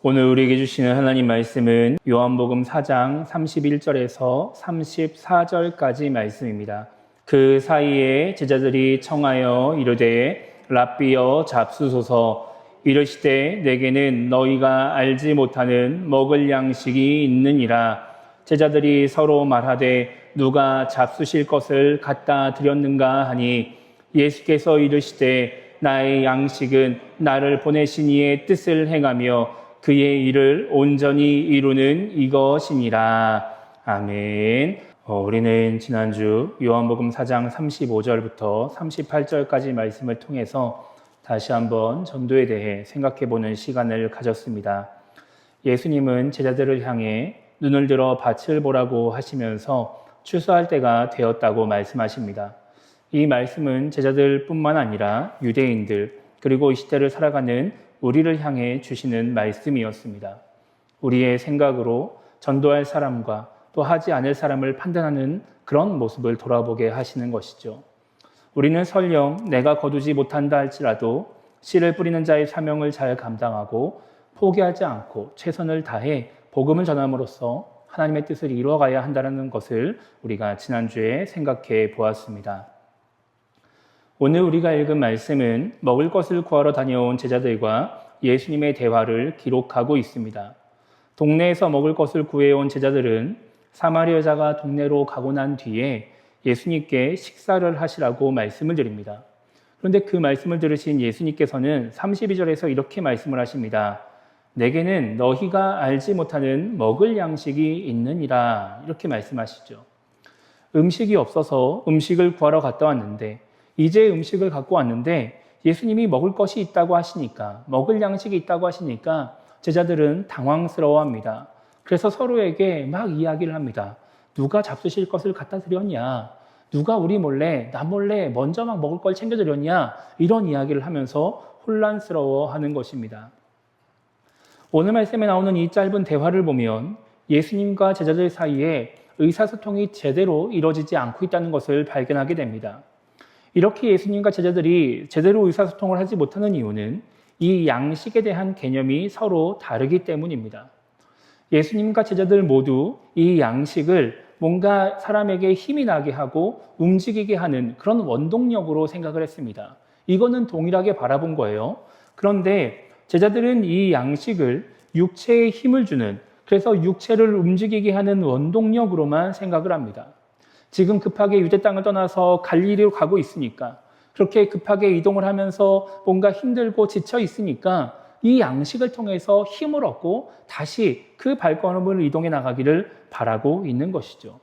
오늘 우리에게 주시는 하나님 말씀은 요한복음 4장 31절에서 34절까지 말씀입니다. 그 사이에 제자들이 청하여 이르되 랍비여 잡수소서. 이르시되 내게는 너희가 알지 못하는 먹을 양식이 있느니라. 제자들이 서로 말하되 누가 잡수실 것을 갖다 드렸는가 하니 예수께서 이르시되 나의 양식은 나를 보내신 이의 뜻을 행하며 그의 일을 온전히 이루는 이것이니라. 아멘. 우리는 지난주 요한복음 4장 35절부터 38절까지 말씀을 통해서 다시 한번 전도에 대해 생각해보는 시간을 가졌습니다. 예수님은 제자들을 향해 눈을 들어 밭을 보라고 하시면서 추수할 때가 되었다고 말씀하십니다. 이 말씀은 제자들뿐만 아니라 유대인들 그리고 이 시대를 살아가는 우리를 향해 주시는 말씀이었습니다. 우리의 생각으로 전도할 사람과 또 하지 않을 사람을 판단하는 그런 모습을 돌아보게 하시는 것이죠. 우리는 설령 내가 거두지 못한다 할지라도 씨를 뿌리는 자의 사명을 잘 감당하고 포기하지 않고 최선을 다해 복음을 전함으로써 하나님의 뜻을 이루어가야 한다는 것을 우리가 지난주에 생각해 보았습니다. 오늘 우리가 읽은 말씀은 먹을 것을 구하러 다녀온 제자들과 예수님의 대화를 기록하고 있습니다. 동네에서 먹을 것을 구해온 제자들은 사마리아 여자가 동네로 가고 난 뒤에 예수님께 식사를 하시라고 말씀을 드립니다. 그런데 그 말씀을 들으신 예수님께서는 32절에서 이렇게 말씀을 하십니다. 내게는 너희가 알지 못하는 먹을 양식이 있느니라. 이렇게 말씀하시죠. 음식이 없어서 음식을 구하러 갔다 왔는데 이제 음식을 갖고 왔는데 예수님이 먹을 것이 있다고 하시니까, 먹을 양식이 있다고 하시니까 제자들은 당황스러워합니다. 그래서 서로에게 막 이야기를 합니다. 누가 잡수실 것을 갖다 드렸냐? 누가 우리 몰래, 나 몰래 먼저 막 먹을 걸 챙겨드렸냐? 이런 이야기를 하면서 혼란스러워하는 것입니다. 오늘 말씀에 나오는 이 짧은 대화를 보면 예수님과 제자들 사이에 의사소통이 제대로 이루어지지 않고 있다는 것을 발견하게 됩니다. 이렇게 예수님과 제자들이 제대로 의사소통을 하지 못하는 이유는 이 양식에 대한 개념이 서로 다르기 때문입니다. 예수님과 제자들 모두 이 양식을 뭔가 사람에게 힘이 나게 하고 움직이게 하는 그런 원동력으로 생각을 했습니다. 이거는 동일하게 바라본 거예요. 그런데 제자들은 이 양식을 육체에 힘을 주는, 그래서 육체를 움직이게 하는 원동력으로만 생각을 합니다. 지금 급하게 유대 땅을 떠나서 갈릴리로 가고 있으니까, 그렇게 급하게 이동을 하면서 뭔가 힘들고 지쳐 있으니까 이 양식을 통해서 힘을 얻고 다시 그 발걸음을 이동해 나가기를 바라고 있는 것이죠.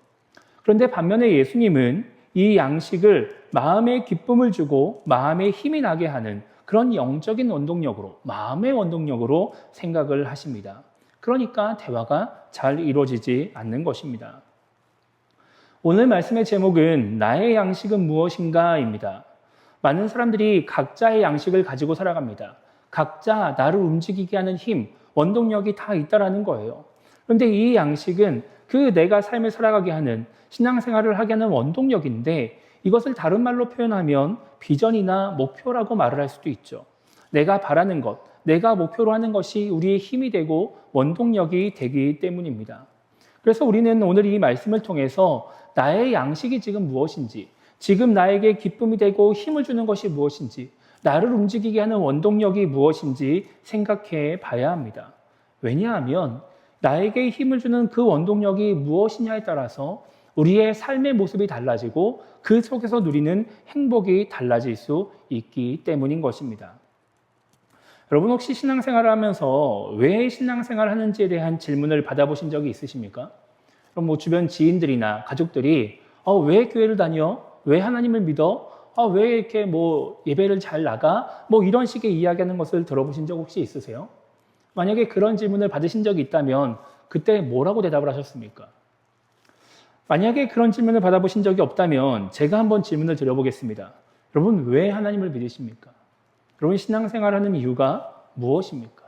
그런데 반면에 예수님은 이 양식을 마음의 기쁨을 주고 마음에 힘이 나게 하는 그런 영적인 원동력으로, 마음의 원동력으로 생각을 하십니다. 그러니까 대화가 잘 이루어지지 않는 것입니다. 오늘 말씀의 제목은 나의 양식은 무엇인가입니다. 많은 사람들이 각자의 양식을 가지고 살아갑니다. 각자 나를 움직이게 하는 힘, 원동력이 다 있다라는 거예요. 그런데 이 양식은 그 내가 삶을 살아가게 하는, 신앙생활을 하게 하는 원동력인데 이것을 다른 말로 표현하면 비전이나 목표라고 말을 할 수도 있죠. 내가 바라는 것, 내가 목표로 하는 것이 우리의 힘이 되고 원동력이 되기 때문입니다. 그래서 우리는 오늘 이 말씀을 통해서 나의 양식이 지금 무엇인지, 지금 나에게 기쁨이 되고 힘을 주는 것이 무엇인지, 나를 움직이게 하는 원동력이 무엇인지 생각해 봐야 합니다. 왜냐하면 나에게 힘을 주는 그 원동력이 무엇이냐에 따라서 우리의 삶의 모습이 달라지고 그 속에서 누리는 행복이 달라질 수 있기 때문인 것입니다. 여러분 혹시 신앙생활을 하면서 왜 신앙생활을 하는지에 대한 질문을 받아보신 적이 있으십니까? 그럼 주변 지인들이나 가족들이 왜 교회를 다녀? 왜 하나님을 믿어? 왜 이렇게 예배를 잘 나가? 이런 식의 이야기하는 것을 들어보신 적 혹시 있으세요? 만약에 그런 질문을 받으신 적이 있다면 그때 뭐라고 대답을 하셨습니까? 만약에 그런 질문을 받아보신 적이 없다면 제가 한번 질문을 드려보겠습니다. 여러분 왜 하나님을 믿으십니까? 여러분 신앙생활하는 이유가 무엇입니까?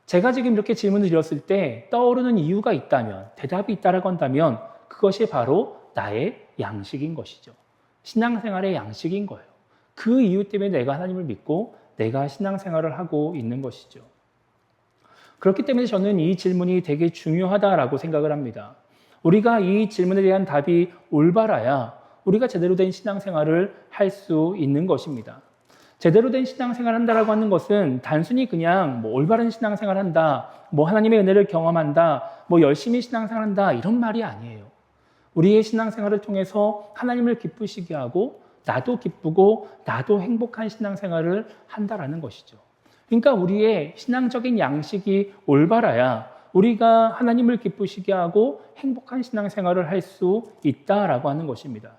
제가 지금 이렇게 질문을 드렸을 때 떠오르는 이유가 있다면, 대답이 있다라고 한다면 그것이 바로 나의 양식인 것이죠. 신앙생활의 양식인 거예요. 그 이유 때문에 내가 하나님을 믿고 내가 신앙생활을 하고 있는 것이죠. 그렇기 때문에 저는 이 질문이 되게 중요하다라고 생각을 합니다. 우리가 이 질문에 대한 답이 올바라야 우리가 제대로 된 신앙생활을 할 수 있는 것입니다. 제대로 된 신앙생활을 한다라고 하는 것은 단순히 그냥 올바른 신앙생활을 한다, 하나님의 은혜를 경험한다, 열심히 신앙생활을 한다 이런 말이 아니에요. 우리의 신앙생활을 통해서 하나님을 기쁘시게 하고 나도 기쁘고 나도 행복한 신앙생활을 한다라는 것이죠. 그러니까 우리의 신앙적인 양식이 올바라야 우리가 하나님을 기쁘시게 하고 행복한 신앙생활을 할 수 있다라고 하는 것입니다.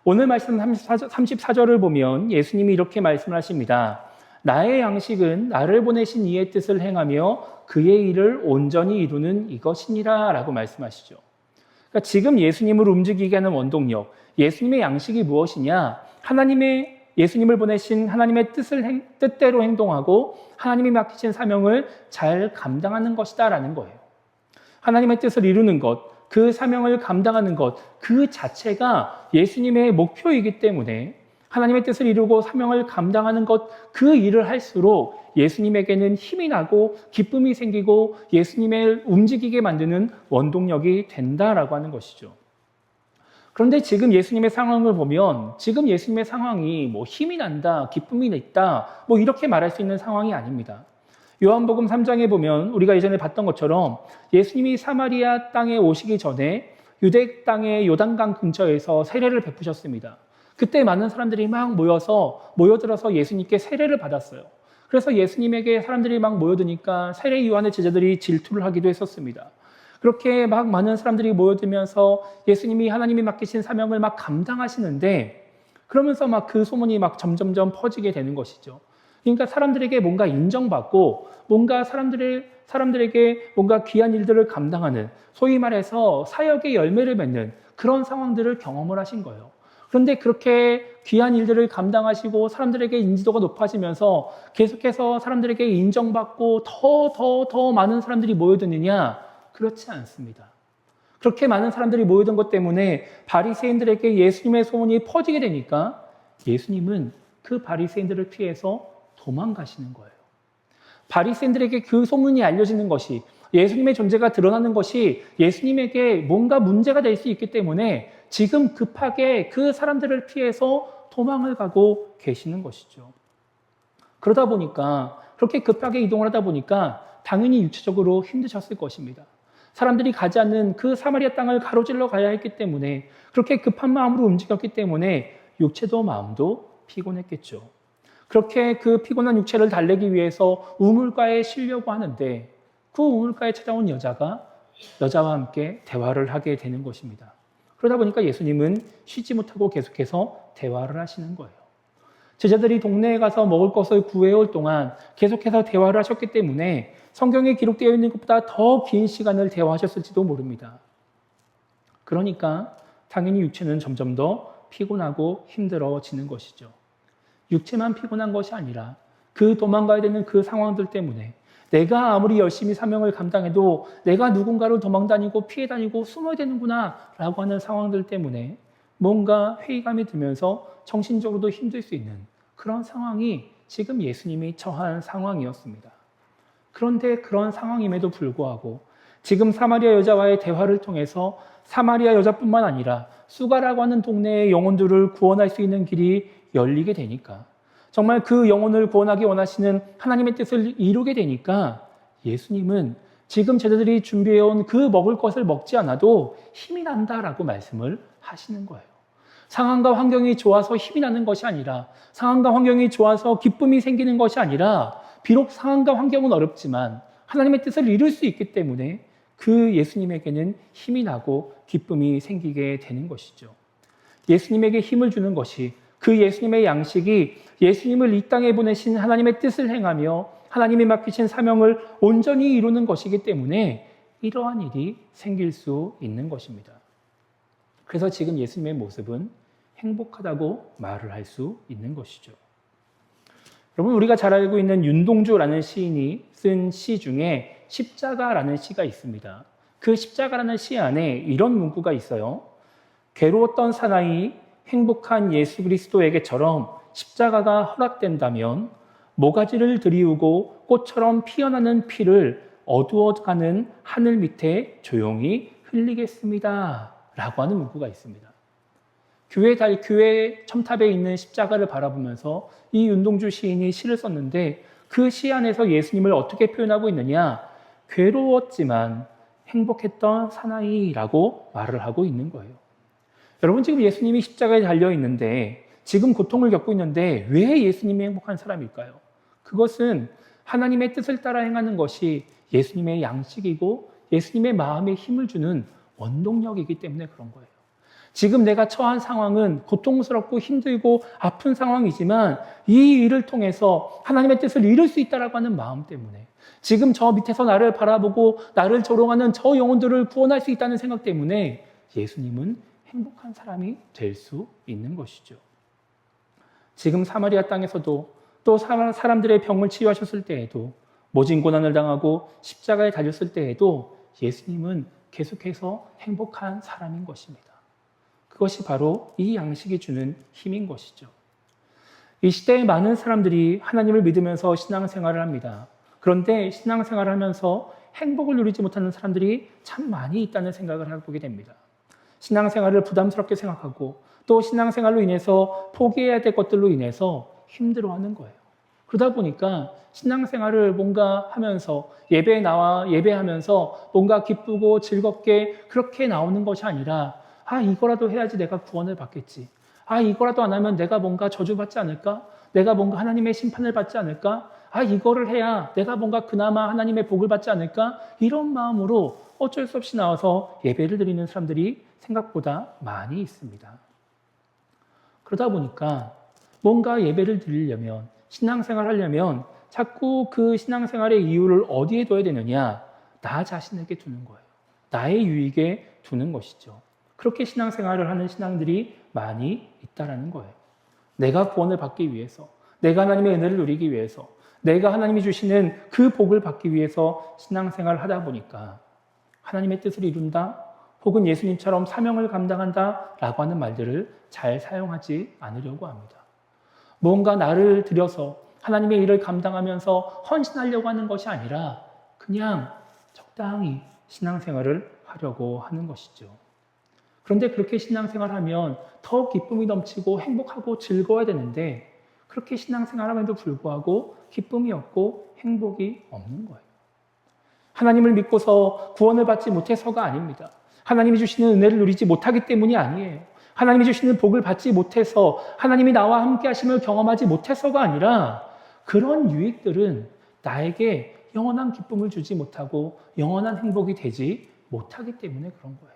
오늘 말씀 34절을 보면 예수님이 이렇게 말씀을 하십니다. 나의 양식은 나를 보내신 이의 뜻을 행하며 그의 일을 온전히 이루는 이것이니라 라고 말씀하시죠. 그러니까 지금 예수님을 움직이게 하는 원동력, 예수님의 양식이 무엇이냐? 예수님을 보내신 하나님의 뜻대로 행동하고 하나님이 맡기신 사명을 잘 감당하는 것이다라는 거예요. 하나님의 뜻을 이루는 것, 그 사명을 감당하는 것, 그 자체가 예수님의 목표이기 때문에 하나님의 뜻을 이루고 사명을 감당하는 것, 그 일을 할수록 예수님에게는 힘이 나고 기쁨이 생기고 예수님을 움직이게 만드는 원동력이 된다라고 하는 것이죠. 그런데 지금 예수님의 상황을 보면 지금 예수님의 상황이 힘이 난다, 기쁨이 있다, 이렇게 말할 수 있는 상황이 아닙니다. 요한복음 3장에 보면 우리가 예전에 봤던 것처럼 예수님이 사마리아 땅에 오시기 전에 유대 땅의 요단강 근처에서 세례를 베푸셨습니다. 그때 많은 사람들이 막 모여들어서 예수님께 세례를 받았어요. 그래서 예수님에게 사람들이 막 모여드니까 세례 요한의 제자들이 질투를 하기도 했었습니다. 그렇게 막 많은 사람들이 모여들면서 예수님이 하나님이 맡기신 사명을 막 감당하시는데 그러면서 막 그 소문이 막 점점점 퍼지게 되는 것이죠. 그러니까 사람들에게 뭔가 인정받고 뭔가 사람들에게 뭔가 귀한 일들을 감당하는 소위 말해서 사역의 열매를 맺는 그런 상황들을 경험을 하신 거예요. 그런데 그렇게 귀한 일들을 감당하시고 사람들에게 인지도가 높아지면서 계속해서 사람들에게 인정받고 더 많은 사람들이 모여드느냐? 그렇지 않습니다. 그렇게 많은 사람들이 모여든 것 때문에 바리새인들에게 예수님의 소문이 퍼지게 되니까 예수님은 그 바리새인들을 피해서 도망가시는 거예요. 바리새인들에게 그 소문이 알려지는 것이 예수님의 존재가 드러나는 것이 예수님에게 뭔가 문제가 될 수 있기 때문에 지금 급하게 그 사람들을 피해서 도망을 가고 계시는 것이죠. 그러다 보니까 그렇게 급하게 이동을 하다 보니까 당연히 육체적으로 힘드셨을 것입니다. 사람들이 가지 않는 그 사마리아 땅을 가로질러 가야 했기 때문에 그렇게 급한 마음으로 움직였기 때문에 육체도 마음도 피곤했겠죠. 그렇게 그 피곤한 육체를 달래기 위해서 우물가에 쉬려고 하는데 그 우물가에 찾아온 여자와 함께 대화를 하게 되는 것입니다. 그러다 보니까 예수님은 쉬지 못하고 계속해서 대화를 하시는 거예요. 제자들이 동네에 가서 먹을 것을 구해올 동안 계속해서 대화를 하셨기 때문에 성경에 기록되어 있는 것보다 더 긴 시간을 대화하셨을지도 모릅니다. 그러니까 당연히 육체는 점점 더 피곤하고 힘들어지는 것이죠. 육체만 피곤한 것이 아니라 그 도망가야 되는 그 상황들 때문에 내가 아무리 열심히 사명을 감당해도 내가 누군가를 도망다니고 피해 다니고 숨어야 되는구나 라고 하는 상황들 때문에 뭔가 회의감이 들면서 정신적으로도 힘들 수 있는 그런 상황이 지금 예수님이 처한 상황이었습니다. 그런데 그런 상황임에도 불구하고 지금 사마리아 여자와의 대화를 통해서 사마리아 여자뿐만 아니라 수가라고 하는 동네의 영혼들을 구원할 수 있는 길이 열리게 되니까 정말 그 영혼을 구원하기 원하시는 하나님의 뜻을 이루게 되니까 예수님은 지금 제자들이 준비해온 그 먹을 것을 먹지 않아도 힘이 난다라고 말씀을 하시는 거예요. 상황과 환경이 좋아서 힘이 나는 것이 아니라 상황과 환경이 좋아서 기쁨이 생기는 것이 아니라 비록 상황과 환경은 어렵지만 하나님의 뜻을 이룰 수 있기 때문에 그 예수님에게는 힘이 나고 기쁨이 생기게 되는 것이죠. 예수님에게 힘을 주는 것이 그 예수님의 양식이 예수님을 이 땅에 보내신 하나님의 뜻을 행하며 하나님이 맡기신 사명을 온전히 이루는 것이기 때문에 이러한 일이 생길 수 있는 것입니다. 그래서 지금 예수님의 모습은 행복하다고 말을 할 수 있는 것이죠. 여러분, 우리가 잘 알고 있는 윤동주라는 시인이 쓴 시 중에 십자가라는 시가 있습니다. 그 십자가라는 시 안에 이런 문구가 있어요. 괴로웠던 사나이 행복한 예수 그리스도에게처럼 십자가가 허락된다면 모가지를 들이우고 꽃처럼 피어나는 피를 어두워가는 하늘 밑에 조용히 흘리겠습니다. 라고 하는 문구가 있습니다. 교회 첨탑에 있는 십자가를 바라보면서 이 윤동주 시인이 시를 썼는데 그 시 안에서 예수님을 어떻게 표현하고 있느냐? 괴로웠지만 행복했던 사나이라고 말을 하고 있는 거예요. 여러분, 지금 예수님이 십자가에 달려 있는데, 지금 고통을 겪고 있는데 왜 예수님이 행복한 사람일까요? 그것은 하나님의 뜻을 따라 행하는 것이 예수님의 양식이고 예수님의 마음에 힘을 주는 원동력이기 때문에 그런 거예요. 지금 내가 처한 상황은 고통스럽고 힘들고 아픈 상황이지만 이 일을 통해서 하나님의 뜻을 이룰 수 있다라고 하는 마음 때문에, 지금 저 밑에서 나를 바라보고 나를 조롱하는 저 영혼들을 구원할 수 있다는 생각 때문에 예수님은 행복한 사람이 될 수 있는 것이죠. 지금 사마리아 땅에서도 또 사람들의 병을 치유하셨을 때에도, 모진 고난을 당하고 십자가에 달렸을 때에도 예수님은 계속해서 행복한 사람인 것입니다. 그것이 바로 이 양식이 주는 힘인 것이죠. 이 시대에 많은 사람들이 하나님을 믿으면서 신앙생활을 합니다. 그런데 신앙생활을 하면서 행복을 누리지 못하는 사람들이 참 많이 있다는 생각을 해보게 됩니다. 신앙생활을 부담스럽게 생각하고 또 신앙생활로 인해서 포기해야 될 것들로 인해서 힘들어하는 거예요. 그러다 보니까 신앙생활을 뭔가 하면서 예배에 나와 예배하면서 뭔가 기쁘고 즐겁게 그렇게 나오는 것이 아니라, 이거라도 해야지 내가 구원을 받겠지. 이거라도 안 하면 내가 뭔가 저주받지 않을까? 내가 뭔가 하나님의 심판을 받지 않을까? 이거를 해야 내가 뭔가 그나마 하나님의 복을 받지 않을까? 이런 마음으로 어쩔 수 없이 나와서 예배를 드리는 사람들이 생각보다 많이 있습니다. 그러다 보니까 뭔가 예배를 드리려면, 신앙생활을 하려면 자꾸 그 신앙생활의 이유를 어디에 둬야 되느냐? 나 자신에게 두는 거예요. 나의 유익에 두는 것이죠. 그렇게 신앙생활을 하는 신앙들이 많이 있다라는 거예요. 내가 구원을 받기 위해서, 내가 하나님의 은혜를 누리기 위해서, 내가 하나님이 주시는 그 복을 받기 위해서 신앙생활을 하다 보니까 하나님의 뜻을 이룬다, 혹은 예수님처럼 사명을 감당한다라고 하는 말들을 잘 사용하지 않으려고 합니다. 뭔가 나를 들여서 하나님의 일을 감당하면서 헌신하려고 하는 것이 아니라 그냥 적당히 신앙생활을 하려고 하는 것이죠. 그런데 그렇게 신앙생활하면 더 기쁨이 넘치고 행복하고 즐거워야 되는데, 그렇게 신앙생활함에도 불구하고 기쁨이 없고 행복이 없는 거예요. 하나님을 믿고서 구원을 받지 못해서가 아닙니다. 하나님이 주시는 은혜를 누리지 못하기 때문이 아니에요. 하나님이 주시는 복을 받지 못해서, 하나님이 나와 함께 하심을 경험하지 못해서가 아니라, 그런 유익들은 나에게 영원한 기쁨을 주지 못하고 영원한 행복이 되지 못하기 때문에 그런 거예요.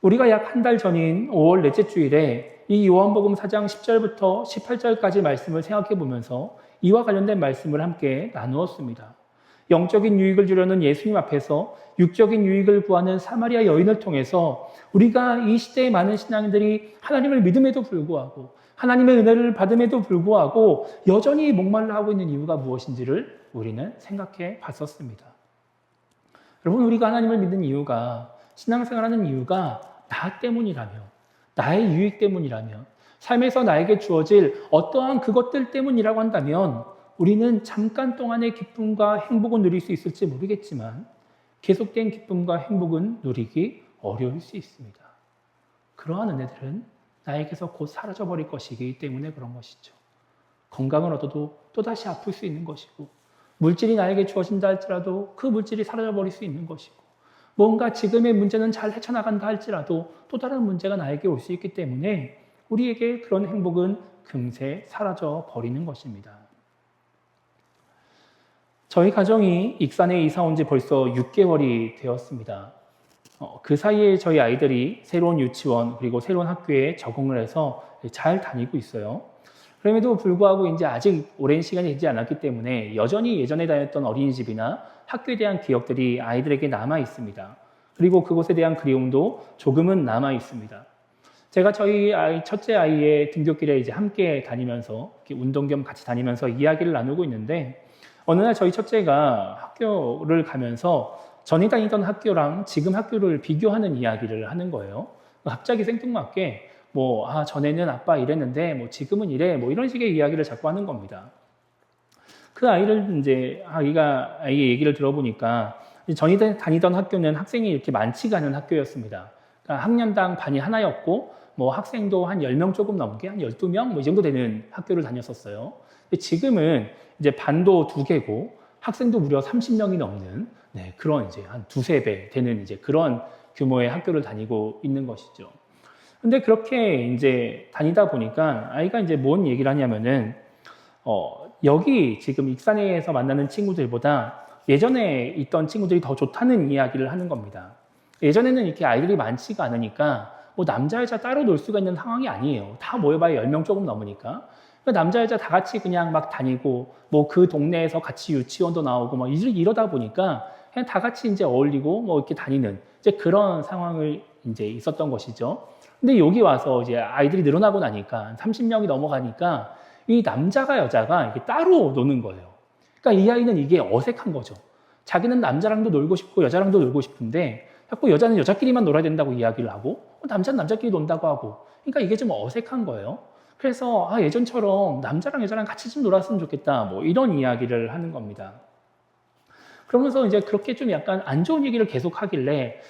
우리가 약 한 달 전인 5월 넷째 주일에 이 요한복음 4장 10절부터 18절까지 말씀을 생각해 보면서 이와 관련된 말씀을 함께 나누었습니다. 영적인 유익을 주려는 예수님 앞에서 육적인 유익을 구하는 사마리아 여인을 통해서 우리가 이 시대의 많은 신앙인들이 하나님을 믿음에도 불구하고, 하나님의 은혜를 받음에도 불구하고 여전히 목말라 하고 있는 이유가 무엇인지를 우리는 생각해 봤었습니다. 여러분, 우리가 하나님을 믿는 이유가, 신앙생활하는 이유가 나 때문이라면, 나의 유익 때문이라면, 삶에서 나에게 주어질 어떠한 그것들 때문이라고 한다면 우리는 잠깐 동안의 기쁨과 행복은 누릴 수 있을지 모르겠지만 계속된 기쁨과 행복은 누리기 어려울 수 있습니다. 그러한 은혜들은 나에게서 곧 사라져버릴 것이기 때문에 그런 것이죠. 건강을 얻어도 또다시 아플 수 있는 것이고, 물질이 나에게 주어진다 할지라도 그 물질이 사라져버릴 수 있는 것이고, 뭔가 지금의 문제는 잘 헤쳐나간다 할지라도 또 다른 문제가 나에게 올 수 있기 때문에 우리에게 그런 행복은 금세 사라져 버리는 것입니다. 저희 가정이 익산에 이사 온 지 벌써 6개월이 되었습니다. 그 사이에 저희 아이들이 새로운 유치원 그리고 새로운 학교에 적응을 해서 잘 다니고 있어요. 그럼에도 불구하고 이제 아직 오랜 시간이 되지 않았기 때문에 여전히 예전에 다녔던 어린이집이나 학교에 대한 기억들이 아이들에게 남아 있습니다. 그리고 그곳에 대한 그리움도 조금은 남아 있습니다. 제가 저희 첫째 아이의 등굣길에 이제 함께 다니면서 운동 겸 같이 다니면서 이야기를 나누고 있는데, 어느 날 저희 첫째가 학교를 가면서 전에 다니던 학교랑 지금 학교를 비교하는 이야기를 하는 거예요. 갑자기 생뚱맞게 전에는 아빠 이랬는데 지금은 이래 이런 식의 이야기를 자꾸 하는 겁니다. 그 아이를 이제 아이의 얘기를 들어보니까 전이 다니던 학교는 학생이 이렇게 많지가 않은 학교였습니다. 그러니까 학년당 반이 하나였고 뭐 학생도 한 10명 조금 넘게 한 12명 뭐 이 정도 되는 학교를 다녔었어요. 근데 지금은 이제 반도 2개고 학생도 무려 30명이 넘는 그런 이제 한 2~3배 되는 이제 그런 규모의 학교를 다니고 있는 것이죠. 근데 그렇게 이제 다니다 보니까 아이가 이제 뭔 얘기를 하냐면은 여기 지금 익산에서 만나는 친구들보다 예전에 있던 친구들이 더 좋다는 이야기를 하는 겁니다. 예전에는 이렇게 아이들이 많지가 않으니까 뭐 남자 여자 따로 놀 수가 있는 상황이 아니에요. 다 모여봐야 10명 조금 넘으니까. 그러니까 남자 여자 다 같이 그냥 막 다니고 뭐 그 동네에서 같이 유치원도 나오고 막 이러다 보니까 그냥 다 같이 이제 어울리고 뭐 이렇게 다니는 이제 그런 상황을 이제 있었던 것이죠. 근데 여기 와서 이제 아이들이 늘어나고 나니까 30명이 넘어가니까 이 남자가 여자가 이렇게 따로 노는 거예요. 그러니까 이 아이는 이게 어색한 거죠. 자기는 남자랑도 놀고 싶고 여자랑도 놀고 싶은데 자꾸 여자는 여자끼리만 놀아야 된다고 이야기를 하고 남자는 남자끼리 논다고 하고 그러니까 이게 좀 어색한 거예요. 그래서 예전처럼 남자랑 여자랑 같이 좀 놀았으면 좋겠다 뭐 이런 이야기를 하는 겁니다. 그러면서 이제 그렇게 좀 약간 안 좋은 얘기를 계속 하길래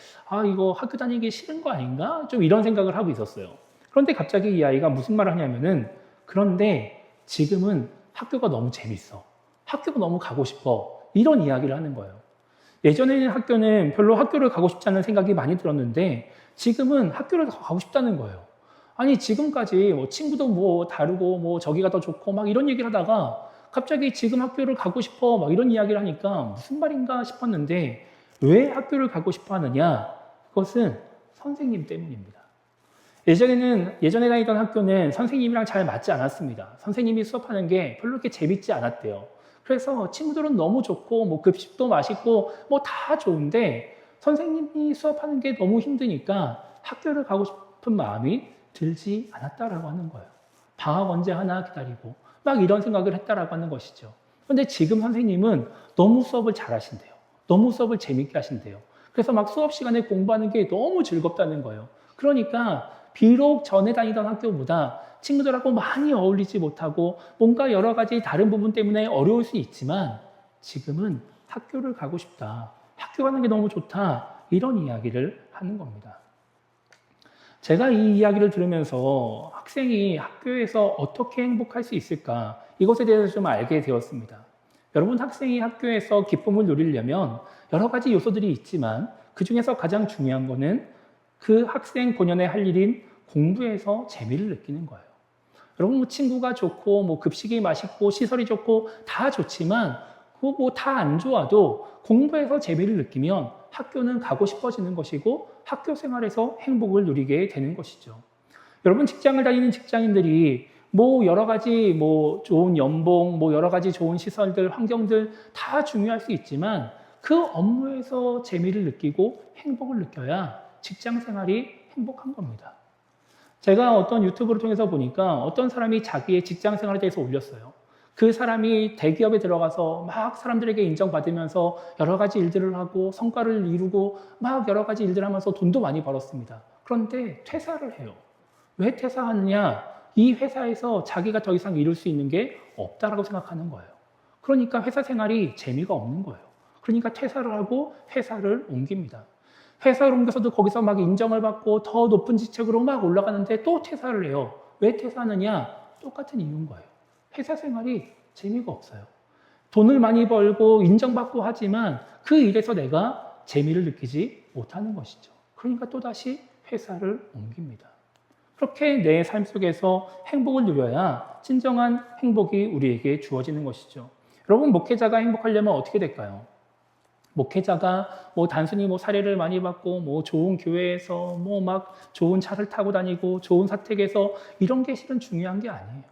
이거 학교 다니기 싫은 거 아닌가? 좀 이런 생각을 하고 있었어요. 그런데 갑자기 이 아이가 무슨 말을 하냐면은 그런데 지금은 학교가 너무 재밌어. 학교가 너무 가고 싶어. 이런 이야기를 하는 거예요. 예전에는 학교는 별로 학교를 가고 싶지 않은 생각이 많이 들었는데 지금은 학교를 더 가고 싶다는 거예요. 아니 지금까지 뭐 친구도 뭐 다르고 뭐 저기가 더 좋고 막 이런 얘기를 하다가 갑자기 지금 학교를 가고 싶어 막 이런 이야기를 하니까 무슨 말인가 싶었는데 왜 학교를 가고 싶어 하느냐? 그것은 선생님 때문입니다. 예전에 다니던 학교는 선생님이랑 잘 맞지 않았습니다. 선생님이 수업하는 게 별로 그렇게 재밌지 않았대요. 그래서 친구들은 너무 좋고 뭐 급식도 맛있고 뭐 다 좋은데 선생님이 수업하는 게 너무 힘드니까 학교를 가고 싶은 마음이 들지 않았다라고 하는 거예요. 방학 언제 하나 기다리고 막 이런 생각을 했다라고 하는 것이죠. 그런데 지금 선생님은 너무 수업을 잘 하신대요. 너무 수업을 재밌게 하신대요. 그래서 막 수업 시간에 공부하는 게 너무 즐겁다는 거예요. 그러니까 비록 전에 다니던 학교보다 친구들하고 많이 어울리지 못하고 뭔가 여러 가지 다른 부분 때문에 어려울 수 있지만 지금은 학교를 가고 싶다. 학교 가는 게 너무 좋다. 이런 이야기를 하는 겁니다. 제가 이 이야기를 들으면서 학생이 학교에서 어떻게 행복할 수 있을까? 이것에 대해서 좀 알게 되었습니다. 여러분, 학생이 학교에서 기쁨을 누리려면 여러 가지 요소들이 있지만 그 중에서 가장 중요한 거는 그 학생 본연의 할 일인 공부에서 재미를 느끼는 거예요. 여러분, 뭐 친구가 좋고 뭐 급식이 맛있고 시설이 좋고 다 좋지만 그거 뭐 다 안 좋아도 공부에서 재미를 느끼면 학교는 가고 싶어지는 것이고 학교 생활에서 행복을 누리게 되는 것이죠. 여러분, 직장을 다니는 직장인들이 뭐 여러 가지 뭐 좋은 연봉, 뭐 여러 가지 좋은 시설들, 환경들 다 중요할 수 있지만 그 업무에서 재미를 느끼고 행복을 느껴야 직장 생활이 행복한 겁니다. 제가 어떤 유튜브를 통해서 보니까 어떤 사람이 자기의 직장 생활에 대해서 올렸어요. 그 사람이 대기업에 들어가서 막 사람들에게 인정받으면서 여러 가지 일들을 하고 성과를 이루고 막 여러 가지 일들을 하면서 돈도 많이 벌었습니다. 그런데 퇴사를 해요. 왜 퇴사하느냐? 이 회사에서 자기가 더 이상 이룰 수 있는 게 없다라고 생각하는 거예요. 그러니까 회사 생활이 재미가 없는 거예요. 그러니까 퇴사를 하고 회사를 옮깁니다. 회사를 옮겨서도 거기서 막 인정을 받고 더 높은 직책으로 막 올라가는데 또 퇴사를 해요. 왜 퇴사하느냐? 똑같은 이유인 거예요. 회사 생활이 재미가 없어요. 돈을 많이 벌고 인정받고 하지만 그 일에서 내가 재미를 느끼지 못하는 것이죠. 그러니까 또다시 회사를 옮깁니다. 그렇게 내 삶 속에서 행복을 누려야 진정한 행복이 우리에게 주어지는 것이죠. 여러분, 목회자가 행복하려면 어떻게 될까요? 목회자가 뭐 단순히 뭐 사례를 많이 받고 뭐 좋은 교회에서 뭐 막 좋은 차를 타고 다니고 좋은 사택에서 이런 게 실은 중요한 게 아니에요.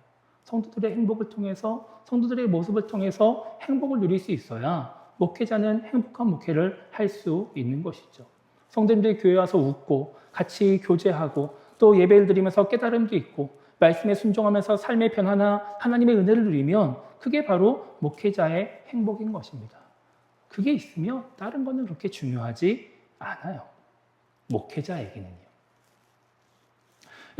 성도들의 행복을 통해서 성도들의 모습을 통해서 행복을 누릴 수 있어야 목회자는 행복한 목회를 할 수 있는 것이죠. 성도님들이 교회 와서 웃고 같이 교제하고 또 예배를 드리면서 깨달음도 있고 말씀에 순종하면서 삶의 변화나 하나님의 은혜를 누리면 그게 바로 목회자의 행복인 것입니다. 그게 있으면 다른 거는 그렇게 중요하지 않아요. 목회자에게는요.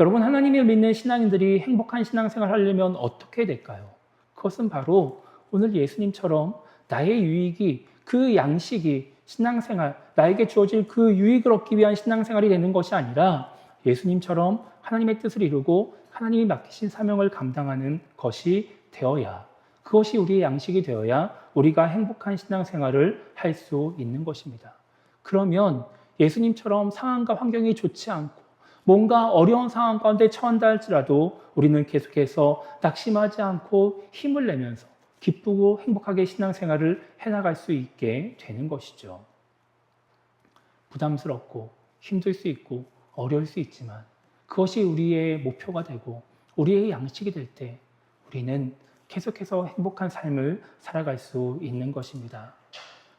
여러분, 하나님을 믿는 신앙인들이 행복한 신앙생활을 하려면 어떻게 될까요? 그것은 바로 오늘 예수님처럼 나의 유익이, 그 양식이 신앙생활, 나에게 주어질 그 유익을 얻기 위한 신앙생활이 되는 것이 아니라 예수님처럼 하나님의 뜻을 이루고 하나님이 맡기신 사명을 감당하는 것이 되어야, 그것이 우리의 양식이 되어야 우리가 행복한 신앙생활을 할 수 있는 것입니다. 그러면 예수님처럼 상황과 환경이 좋지 않고 뭔가 어려운 상황 가운데 처한다 할지라도 우리는 계속해서 낙심하지 않고 힘을 내면서 기쁘고 행복하게 신앙생활을 해나갈 수 있게 되는 것이죠. 부담스럽고 힘들 수 있고 어려울 수 있지만 그것이 우리의 목표가 되고 우리의 양식이 될 때 우리는 계속해서 행복한 삶을 살아갈 수 있는 것입니다.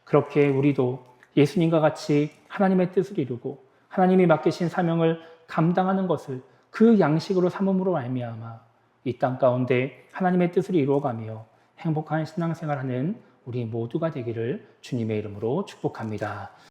그렇게 우리도 예수님과 같이 하나님의 뜻을 이루고 하나님이 맡기신 사명을 감당하는 것을 그 양식으로 삼음으로 말미암아 이 땅 가운데 하나님의 뜻을 이루어가며 행복한 신앙생활하는 우리 모두가 되기를 주님의 이름으로 축복합니다.